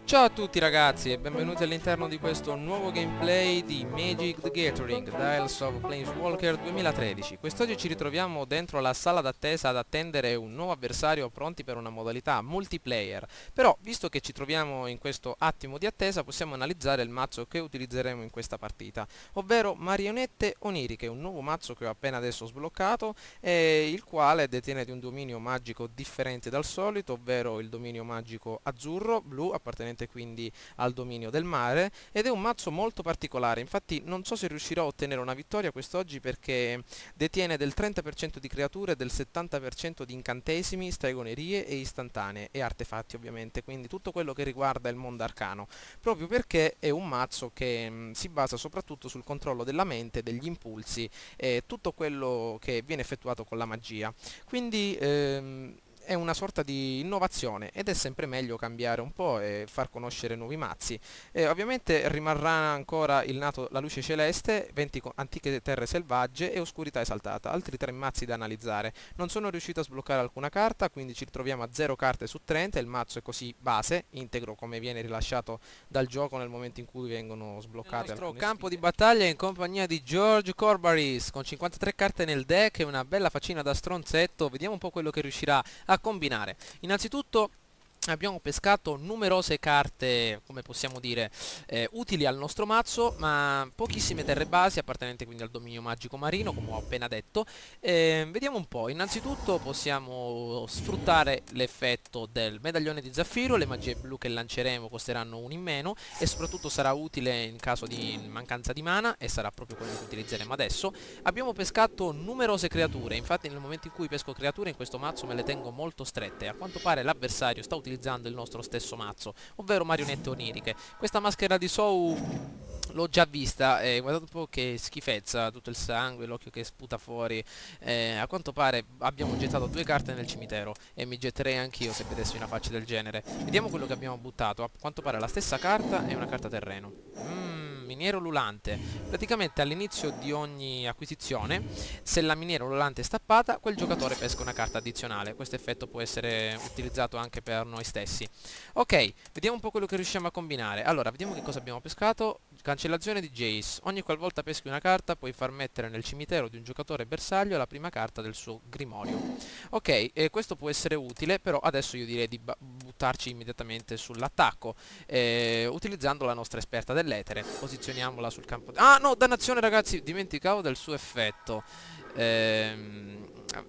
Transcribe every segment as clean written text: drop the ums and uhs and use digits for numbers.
Ciao a tutti ragazzi e benvenuti all'interno di questo nuovo gameplay di Magic the Gathering Dials of Planeswalker 2013. Quest'oggi ci ritroviamo dentro la sala d'attesa ad attendere un nuovo avversario pronti per una modalità multiplayer. Però, visto che ci troviamo in questo attimo di attesa, possiamo analizzare il mazzo che utilizzeremo in questa partita, ovvero Marionette Oniriche, un nuovo mazzo che ho appena adesso sbloccato e il quale detiene di un dominio magico differente dal solito, ovvero il dominio magico azzurro-blu, appartenente quindi al dominio del mare, ed è un mazzo molto particolare. Infatti non so se riuscirò a ottenere una vittoria quest'oggi perché detiene del 30% di creature, del 70% di incantesimi, stregonerie e istantanee e artefatti ovviamente, quindi tutto quello che riguarda il mondo arcano, proprio perché è un mazzo che si basa soprattutto sul controllo della mente, degli impulsi e tutto quello che viene effettuato con la magia. Quindi è una sorta di innovazione ed è sempre meglio cambiare un po' e far conoscere nuovi mazzi. Ovviamente rimarrà ancora la luce celeste, 20 antiche terre selvagge e oscurità esaltata, altri tre mazzi da analizzare. Non sono riuscito a sbloccare alcuna carta, quindi ci ritroviamo a 0 carte su 30, il mazzo è così base, integro come viene rilasciato dal gioco nel momento in cui vengono sbloccate. Il nostro campo di battaglia è in compagnia di George Corbaris con 53 carte nel deck e una bella faccina da stronzetto. Vediamo un po' quello che riuscirà a combinare. Innanzitutto abbiamo pescato numerose carte, come possiamo dire, utili al nostro mazzo, ma pochissime terre basi appartenenti quindi al dominio magico marino, come ho appena detto. Vediamo un po'. Innanzitutto possiamo sfruttare l'effetto del medaglione di zaffiro. Le magie blu che lanceremo costeranno un in meno e soprattutto sarà utile in caso di mancanza di mana, e sarà proprio quello che utilizzeremo adesso. Abbiamo pescato numerose creature, infatti nel momento in cui pesco creature in questo mazzo me le tengo molto strette. A quanto pare l'avversario sta utilizzando il nostro stesso mazzo, ovvero marionette oniriche. Questa maschera di Sou l'ho già vista, guardate un po' che schifezza, tutto il sangue, l'occhio che sputa fuori. A quanto pare abbiamo gettato 2 carte nel cimitero e mi getterei anch'io se vedessi una faccia del genere. Vediamo quello che abbiamo buttato. A quanto pare la stessa carta è una carta terreno. Miniero ululante. Praticamente all'inizio di ogni acquisizione, se la miniera ululante è stappata, quel giocatore pesca una carta addizionale. Questo effetto può essere utilizzato anche per noi stessi. Ok, vediamo un po' quello che riusciamo a combinare. Allora, vediamo che cosa abbiamo pescato. Cancellazione di Jace. Ogni qualvolta peschi una carta puoi far mettere nel cimitero di un giocatore bersaglio la prima carta del suo grimorio. Ok, questo può essere utile, però adesso io direi di buttarci immediatamente sull'attacco, utilizzando la nostra esperta dell'etere. Posizioniamola sul campo. Ah no, dannazione ragazzi, dimenticavo del suo effetto.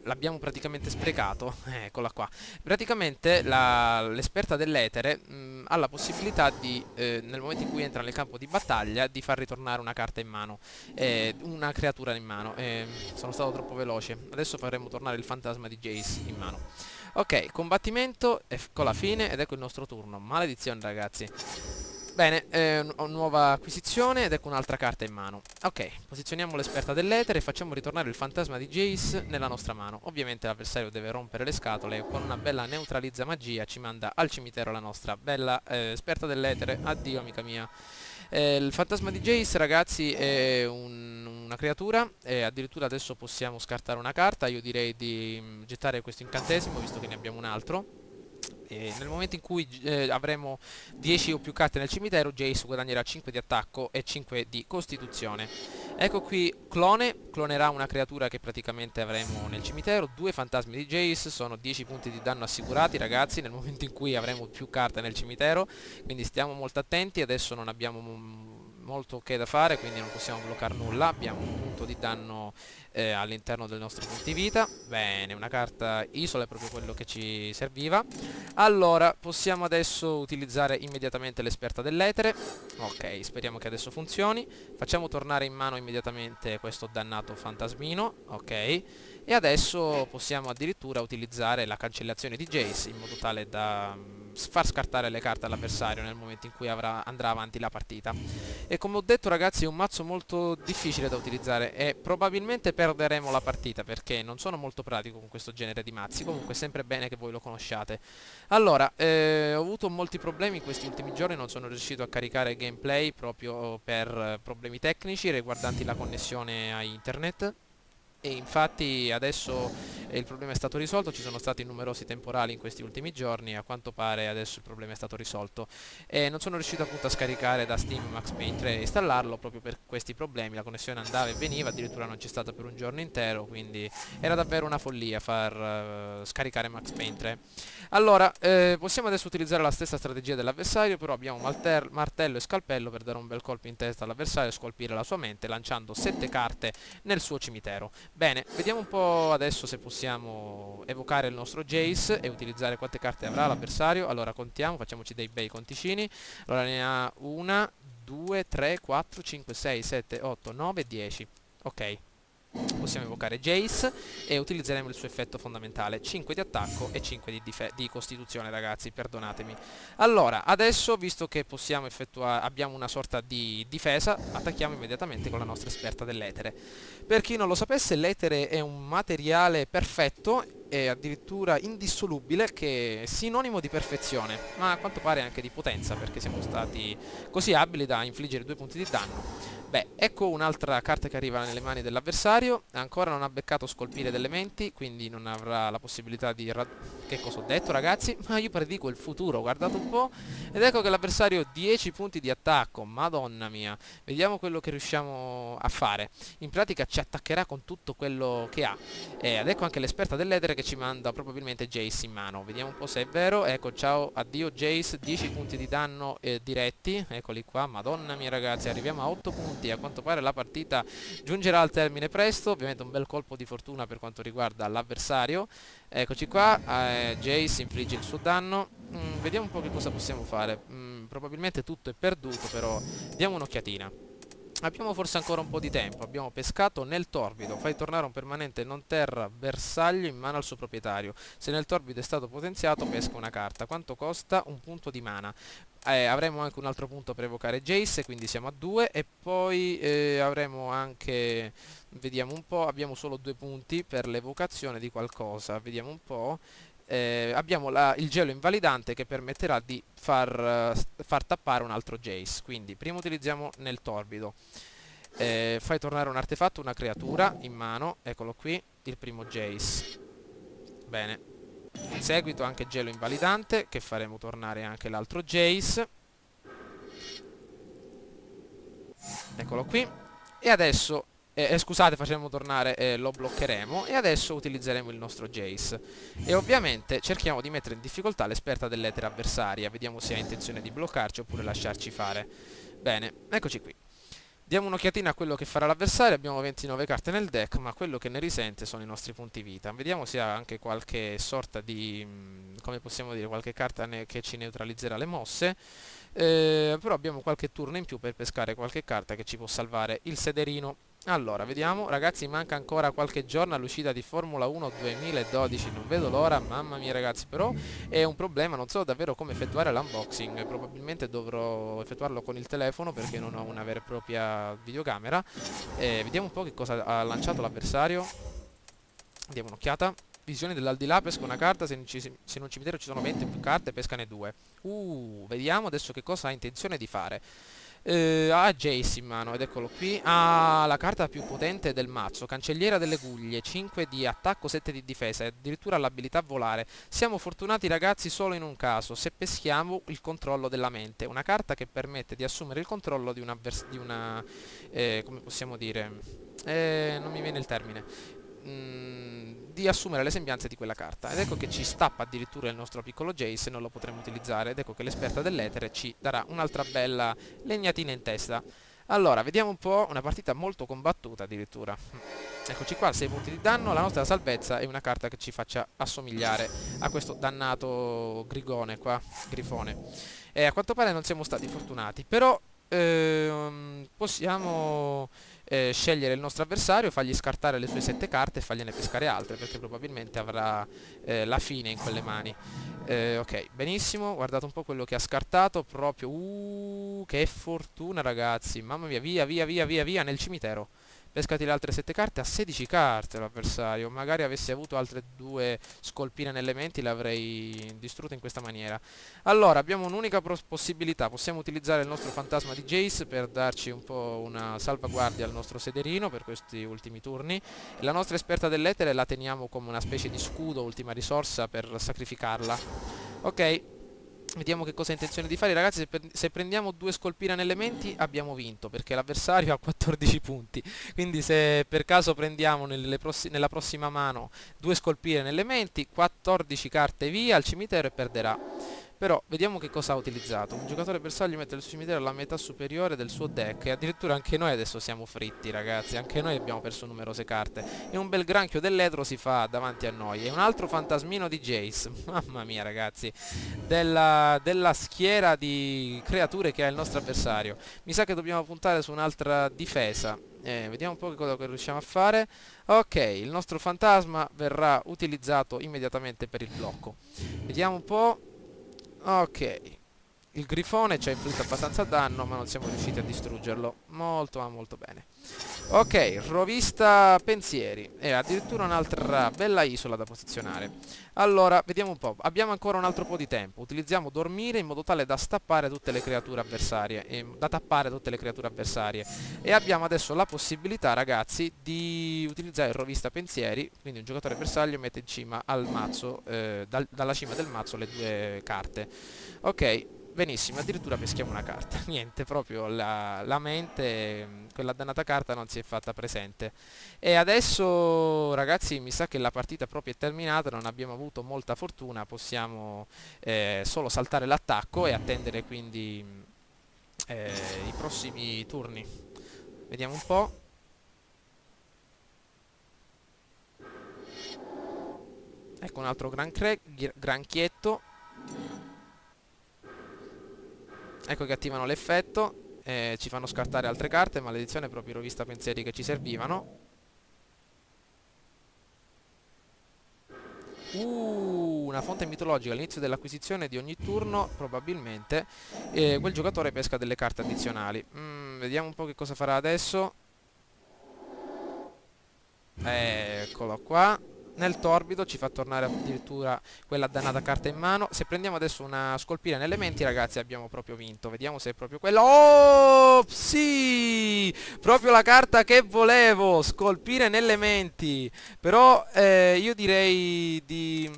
L'abbiamo praticamente sprecato. Eccola qua. Praticamente l'esperta dell'etere ha la possibilità di, nel momento in cui entra nel campo di battaglia, di far ritornare una carta in mano, una creatura in mano. Sono stato troppo veloce. Adesso faremo tornare il fantasma di Jace in mano. Ok, combattimento, ecco la fine ed ecco il nostro turno. Maledizione ragazzi. Bene, ho nuova acquisizione ed ecco un'altra carta in mano. Ok, posizioniamo l'esperta dell'etere e facciamo ritornare il fantasma di Jace nella nostra mano. Ovviamente l'avversario deve rompere le scatole e con una bella neutralizza magia ci manda al cimitero la nostra bella esperta dell'etere. Addio amica mia. Il fantasma di Jace ragazzi è una creatura e addirittura adesso possiamo scartare una carta. Io direi di gettare questo incantesimo visto che ne abbiamo un altro. E nel momento in cui avremo 10 o più carte nel cimitero, Jace guadagnerà 5 di attacco e 5 di costituzione. Ecco qui clone, clonerà una creatura che praticamente avremo nel cimitero. 2 fantasmi di Jace, sono 10 punti di danno assicurati ragazzi nel momento in cui avremo più carte nel cimitero, quindi stiamo molto attenti. Adesso non abbiamo molto che da fare, quindi non possiamo bloccare nulla. Abbiamo un punto di danno all'interno del nostro punto di vita. Bene, una carta isola è proprio quello che ci serviva. Allora, possiamo adesso utilizzare immediatamente l'esperta dell'etere. Ok, speriamo che adesso funzioni. Facciamo tornare in mano immediatamente questo dannato fantasmino. Ok, e adesso possiamo addirittura utilizzare la cancellazione di Jace in modo tale da far scartare le carte all'avversario nel momento in cui andrà avanti la partita. E come ho detto ragazzi è un mazzo molto difficile da utilizzare e probabilmente perderemo la partita perché non sono molto pratico con questo genere di mazzi. Comunque è sempre bene che voi lo conosciate. Allora, ho avuto molti problemi in questi ultimi giorni, non sono riuscito a caricare gameplay proprio per problemi tecnici riguardanti la connessione a internet. E infatti adesso il problema è stato risolto, ci sono stati numerosi temporali in questi ultimi giorni, a quanto pare adesso il problema è stato risolto. E non sono riuscito appunto a scaricare da Steam Max Payne 3 e installarlo proprio per questi problemi, la connessione andava e veniva, addirittura non c'è stata per un giorno intero, quindi era davvero una follia far scaricare Max Payne 3. Allora, possiamo adesso utilizzare la stessa strategia dell'avversario, però abbiamo martello e scalpello per dare un bel colpo in testa all'avversario e scolpire la sua mente, lanciando 7 carte nel suo cimitero. Bene, vediamo un po' adesso se possiamo evocare il nostro Jace e utilizzare quante carte avrà l'avversario. Allora contiamo, facciamoci dei bei conticini. Allora ne ha 1, 2, 3, 4, 5, 6, 7, 8, 9, 10. Ok. Possiamo evocare Jace e utilizzeremo il suo effetto fondamentale, 5 di attacco e 5 di costituzione, ragazzi, perdonatemi. Allora, adesso, visto che possiamo effettuare, abbiamo una sorta di difesa, attacchiamo immediatamente con la nostra esperta dell'etere. Per chi non lo sapesse, l'etere è un materiale perfetto e addirittura indissolubile che è sinonimo di perfezione, ma a quanto pare anche di potenza, perché siamo stati così abili da infliggere 2 punti di danno. Beh, ecco un'altra carta che arriva nelle mani dell'avversario, ancora non ha beccato scolpire delle menti, quindi non avrà la possibilità di... Che cosa ho detto, ragazzi? Ma io predico il futuro, guardate un po', ed ecco che l'avversario ha 10 punti di attacco, madonna mia, vediamo quello che riusciamo a fare. In pratica ci attaccherà con tutto quello che ha, ed ecco anche l'esperta dell'etere che ci manda probabilmente Jace in mano, vediamo un po' se è vero. Ecco, ciao, addio Jace, 10 punti di danno diretti, eccoli qua, madonna mia ragazzi, arriviamo a 8 punti. A quanto pare la partita giungerà al termine presto, ovviamente un bel colpo di fortuna per quanto riguarda l'avversario. Eccoci qua, Jace infligge il suo danno. Vediamo un po' che cosa possiamo fare. Probabilmente tutto è perduto, però diamo un'occhiatina. Abbiamo forse ancora un po' di tempo, abbiamo pescato nel torbido, fai tornare un permanente non terra bersaglio in mano al suo proprietario. Se nel torbido è stato potenziato, pesca una carta. Quanto costa? Un punto di mana. Avremo anche un altro punto per evocare Jace, quindi siamo a 2, e poi avremo anche, vediamo un po', abbiamo solo 2 punti per l'evocazione di qualcosa, vediamo un po'. Abbiamo il gelo invalidante che permetterà di far tappare un altro Jace. Quindi prima utilizziamo nel torbido, fai tornare un artefatto, una creatura in mano, eccolo qui, il primo Jace. Bene, in seguito anche gelo invalidante che faremo tornare anche l'altro Jace, eccolo qui. E adesso scusate, facciamo tornare, lo bloccheremo e adesso utilizzeremo il nostro Jace. E ovviamente cerchiamo di mettere in difficoltà l'esperta dell'etere avversaria, vediamo se ha intenzione di bloccarci oppure lasciarci fare. Bene, eccoci qui. Diamo un'occhiatina a quello che farà l'avversario, abbiamo 29 carte nel deck, ma quello che ne risente sono i nostri punti vita. Vediamo se ha anche qualche sorta di, come possiamo dire, qualche carta che ci neutralizzerà le mosse. Però abbiamo qualche turno in più per pescare qualche carta che ci può salvare il sederino. Allora, vediamo, ragazzi, manca ancora qualche giorno all'uscita di Formula 1 2012, non vedo l'ora, mamma mia ragazzi, però è un problema, non so davvero come effettuare l'unboxing, probabilmente dovrò effettuarlo con il telefono perché non ho una vera e propria videocamera. Vediamo un po' che cosa ha lanciato l'avversario, diamo un'occhiata. Visioni dell'aldilà, pesca una carta, se in un cimitero ci sono 20 o più carte, pescane 2. Vediamo adesso che cosa ha intenzione di fare. Ha Jace in mano ed eccolo qui. Ha la carta più potente del mazzo, cancelliera delle guglie, 5 di attacco, 7 di difesa e addirittura l'abilità volare. Siamo fortunati ragazzi solo in un caso, se peschiamo il controllo della mente, una carta che permette di assumere il controllo di una come possiamo dire, non mi viene il termine, di assumere le sembianze di quella carta. Ed ecco che ci stappa addirittura il nostro piccolo Jace e non lo potremo utilizzare. Ed ecco che l'esperta dell'etere ci darà un'altra bella legnatina in testa. Allora, vediamo un po', una partita molto combattuta addirittura. Eccoci qua, 6 punti di danno. La nostra salvezza è una carta che ci faccia assomigliare a questo dannato grigone qua, grifone. E a quanto pare non siamo stati fortunati, però possiamo scegliere il nostro avversario, fargli scartare le sue 7 carte e fargliene pescare altre, perché probabilmente avrà la fine in quelle mani. Ok, benissimo, guardate un po' quello che ha scartato, proprio, che fortuna ragazzi, mamma mia, via, via, via, via, via, nel cimitero. pescati le altre 7 carte, a 16 carte l'avversario, magari avessi avuto altre 2 scolpine nelle menti l'avrei distrutto in questa maniera. Allora, abbiamo un'unica possibilità, possiamo utilizzare il nostro fantasma di Jace per darci un po' una salvaguardia al nostro sederino per questi ultimi turni. La nostra esperta dell'etere la teniamo come una specie di scudo, ultima risorsa per sacrificarla. Ok. Vediamo che cosa ha intenzione di fare, ragazzi. Se prendiamo 2 scolpire nelle menti abbiamo vinto, perché l'avversario ha 14 punti. Quindi se per caso prendiamo nella prossima mano 2 scolpire nelle menti, 14 carte via al cimitero e perderà. Però vediamo che cosa ha utilizzato. Un giocatore bersaglio mette il suo cimitero alla metà superiore del suo deck. E addirittura anche noi adesso siamo fritti, ragazzi. Anche noi abbiamo perso numerose carte. E un bel granchio dell'Edro si fa davanti a noi. E un altro fantasmino di Jace. Mamma mia, ragazzi. Della schiera di creature che ha il nostro avversario. Mi sa che dobbiamo puntare su un'altra difesa. Vediamo un po' che cosa riusciamo a fare. Ok, il nostro fantasma verrà utilizzato immediatamente per il blocco. Vediamo un po'. Ok, il grifone ci ha inflitto abbastanza danno, ma non siamo riusciti a distruggerlo. Molto, ma molto bene. Ok, rovista pensieri. E addirittura un'altra bella isola da posizionare. Allora, vediamo un po'. Abbiamo ancora un altro po' di tempo. Utilizziamo dormire in modo tale da stappare tutte le creature avversarie. Da tappare tutte le creature avversarie. E abbiamo adesso la possibilità, ragazzi, di utilizzare il rovista pensieri. Quindi un giocatore bersaglio mette in cima al mazzo, dalla cima del mazzo, le 2 carte. Ok. Benissimo, addirittura peschiamo una carta. Niente, proprio la mente, quella dannata carta non si è fatta presente. E adesso, ragazzi, mi sa che la partita proprio è terminata, non abbiamo avuto molta fortuna, possiamo solo saltare l'attacco e attendere quindi i prossimi turni. Vediamo un po'. Ecco un altro granchietto. Ecco che attivano l'effetto, ci fanno scartare altre carte, maledizione, proprio rovista pensieri che ci servivano. Una fonte mitologica all'inizio dell'acquisizione di ogni turno, probabilmente, quel giocatore pesca delle carte addizionali. Vediamo un po' che cosa farà adesso. Eccolo qua. Nel torbido ci fa tornare addirittura quella dannata carta in mano. Se prendiamo adesso una scolpire nelle menti, ragazzi, abbiamo proprio vinto. Vediamo se è proprio quella. Oh, sì! Proprio la carta che volevo, scolpire nelle menti. Però io direi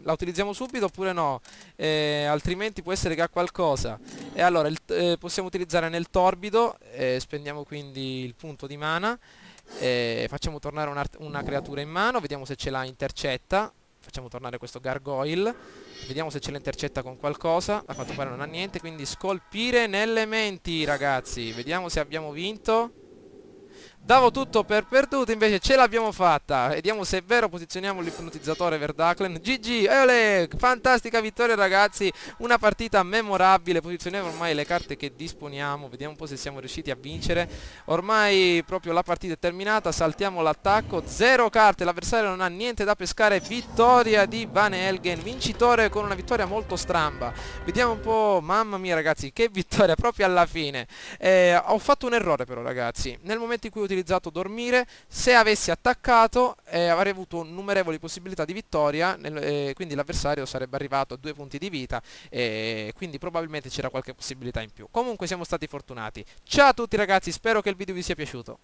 la utilizziamo subito oppure no? Altrimenti può essere che ha qualcosa. E allora possiamo utilizzare nel torbido, spendiamo quindi il punto di mana. Facciamo tornare una creatura in mano, vediamo se ce la intercetta. Facciamo tornare questo gargoyle, vediamo se ce la intercetta con qualcosa. A quanto pare non ha niente, quindi scolpire nelle menti, ragazzi. Vediamo se abbiamo vinto. Davo tutto per perduto, invece ce l'abbiamo fatta. Vediamo se è vero, posizioniamo l'ipnotizzatore Verdaclen. GG, eole, fantastica vittoria, ragazzi. Una partita memorabile, posizioniamo ormai le carte che disponiamo. Vediamo un po' se siamo riusciti a vincere. Ormai proprio la partita è terminata, saltiamo l'attacco. 0 carte, l'avversario non ha niente da pescare. Vittoria di Van Helgen, vincitore con una vittoria molto stramba. Vediamo un po', mamma mia, ragazzi, che vittoria proprio alla fine. Ho fatto un errore però, ragazzi. Nel momento in cui ho utilizzato dormire, se avessi attaccato avrei avuto innumerevoli possibilità di vittoria, quindi l'avversario sarebbe arrivato a 2 punti di vita e quindi probabilmente c'era qualche possibilità in più. Comunque siamo stati fortunati. Ciao a tutti, ragazzi, spero che il video vi sia piaciuto.